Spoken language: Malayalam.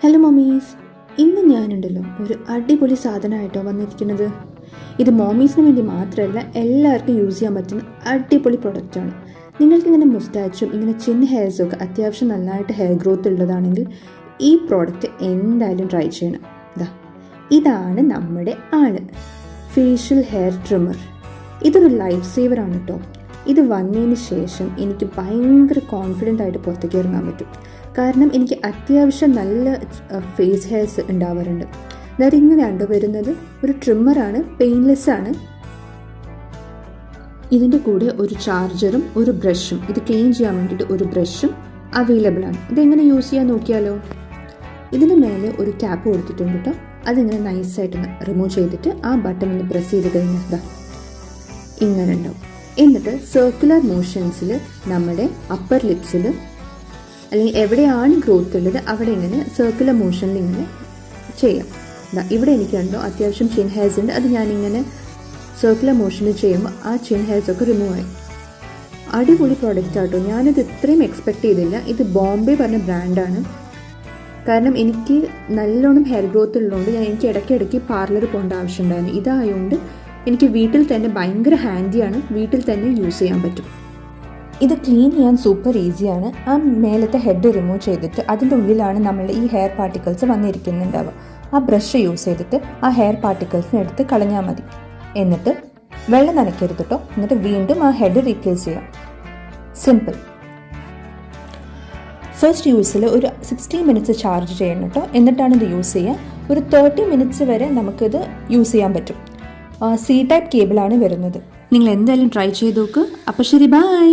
ഹലോ മമ്മീസ്, ഇന്ന് ഞാനുണ്ടല്ലോ ഒരു അടിപൊളി സാധനമായിട്ടോ വന്നിരിക്കുന്നത്. ഇത് മോമീസിന് വേണ്ടി മാത്രമല്ല, എല്ലാവർക്കും യൂസ് ചെയ്യാൻ പറ്റുന്ന അടിപൊളി പ്രൊഡക്റ്റാണ്. നിങ്ങൾക്കിങ്ങനെ മുസ്റ്റാച്ചും ഇങ്ങനെ ചിൻ ഹെയർസും ഒക്കെ അത്യാവശ്യം നന്നായിട്ട് ഹെയർ ഗ്രോത്ത് ഉള്ളതാണെങ്കിൽ ഈ പ്രോഡക്റ്റ് എന്തായാലും ട്രൈ ചെയ്യണം. ഇതാണ് നമ്മുടെ ആള്, ഫേഷ്യൽ ഹെയർ ട്രിമ്മർ. ഇതൊരു ലൈഫ് സേവറാണ് കേട്ടോ. ഇത് വന്നതിന് ശേഷം എനിക്ക് ഭയങ്കര കോൺഫിഡൻ്റ് ആയിട്ട് പുറത്തേക്ക് ഇറങ്ങാൻ പറ്റും. കാരണം എനിക്ക് അത്യാവശ്യം നല്ല ഫേസ് ഹെയർസ് ഉണ്ടാവാറുണ്ട്. അതായത് ഇങ്ങനെയാണ് വരുന്നത്. ഒരു ട്രിമ്മറാണ്, പെയിൻലെസ് ആണ്. ഇതിൻ്റെ കൂടെ ഒരു ചാർജറും ഒരു ബ്രഷും, ഇത് ക്ലീൻ ചെയ്യാൻ വേണ്ടിയിട്ട് ഒരു ബ്രഷും അവൈലബിൾ ആണ്. ഇതെങ്ങനെ യൂസ് ചെയ്യാൻ നോക്കിയാലോ. ഇതിന് മേലെ ഒരു ക്യാപ്പ് കൊടുത്തിട്ടുണ്ട് കേട്ടോ. അതിങ്ങനെ നൈസായിട്ട് റിമൂവ് ചെയ്തിട്ട് ആ ബട്ടൺ ഒന്ന് പ്രസ് ചെയ്ത് കഴിഞ്ഞാൽ ഇങ്ങനെ ഉണ്ടാവും. എന്നിട്ട് സർക്കുലർ മോഷൻസിൽ നമ്മുടെ അപ്പർ ലിപ്സിൽ അല്ലെങ്കിൽ എവിടെയാണ് ഗ്രോത്ത് ഉള്ളത് അവിടെ ഇങ്ങനെ സർക്കുലർ മോഷനിൽ ഇങ്ങനെ ചെയ്യാം. ഇവിടെ എനിക്ക് കണ്ടോ അത്യാവശ്യം ചിൻ ഹെയർസ് ഉണ്ട്. അത് ഞാനിങ്ങനെ സർക്കുലർ മോഷനിൽ ചെയ്യുമ്പോൾ ആ ചിൻ ഹെയർസൊക്കെ റിമൂവ് ആയി. അടിപൊളി പ്രോഡക്റ്റ് ആട്ടോ. ഞാനിത് ഇത്രയും എക്സ്പെക്റ്റ് ചെയ്തില്ല. ഇത് ബോംബെ പറഞ്ഞ ബ്രാൻഡാണ്. കാരണം എനിക്ക് നല്ലോണം ഹെയർ ഗ്രോത്ത് ഉള്ളതുകൊണ്ട് എനിക്ക് ഇടയ്ക്കിടയ്ക്ക് പാർലർ പോകേണ്ട ആവശ്യമുണ്ടായിരുന്നു. ഇതായതുകൊണ്ട് എനിക്ക് വീട്ടിൽ തന്നെ ഭയങ്കര ഹാൻഡിയാണ്, വീട്ടിൽ തന്നെ യൂസ് ചെയ്യാൻ പറ്റും. ഇത് ക്ലീൻ ചെയ്യാൻ സൂപ്പർ ഈസിയാണ്. ആ മേലത്തെ ഹെഡ് റിമൂവ് ചെയ്തിട്ട് അതിൻ്റെ ഉള്ളിലാണ് നമ്മളുടെ ഈ ഹെയർ പാർട്ടിക്കിൾസ് വന്നിരിക്കുന്നുണ്ടാവുക. ആ ബ്രഷ് യൂസ് ചെയ്തിട്ട് ആ ഹെയർ പാർട്ടിക്കിൾസിനെ എടുത്ത് കളഞ്ഞാൽ മതി. എന്നിട്ട് വെള്ളം നനയ്ക്കരുത് കേട്ടോ. എന്നിട്ട് വീണ്ടും ആ ഹെഡ് റീപ്ലേസ് ചെയ്യാം. സിമ്പിൾ. ഫസ്റ്റ് യൂസിൽ ഒരു 60 മിനിറ്റ്സ് ചാർജ് ചെയ്യണം കേട്ടോ. എന്നിട്ടാണ് ഇത് യൂസ് ചെയ്യുക. ഒരു 30 മിനിറ്റ്സ് വരെ നമുക്കിത് യൂസ് ചെയ്യാൻ പറ്റും. C ടൈപ്പ് കേബിളാണ് വരുന്നത്. നിങ്ങൾ എന്തായാലും ട്രൈ ചെയ്ത് നോക്ക്. അപ്പോൾ ശരി, ബൈ.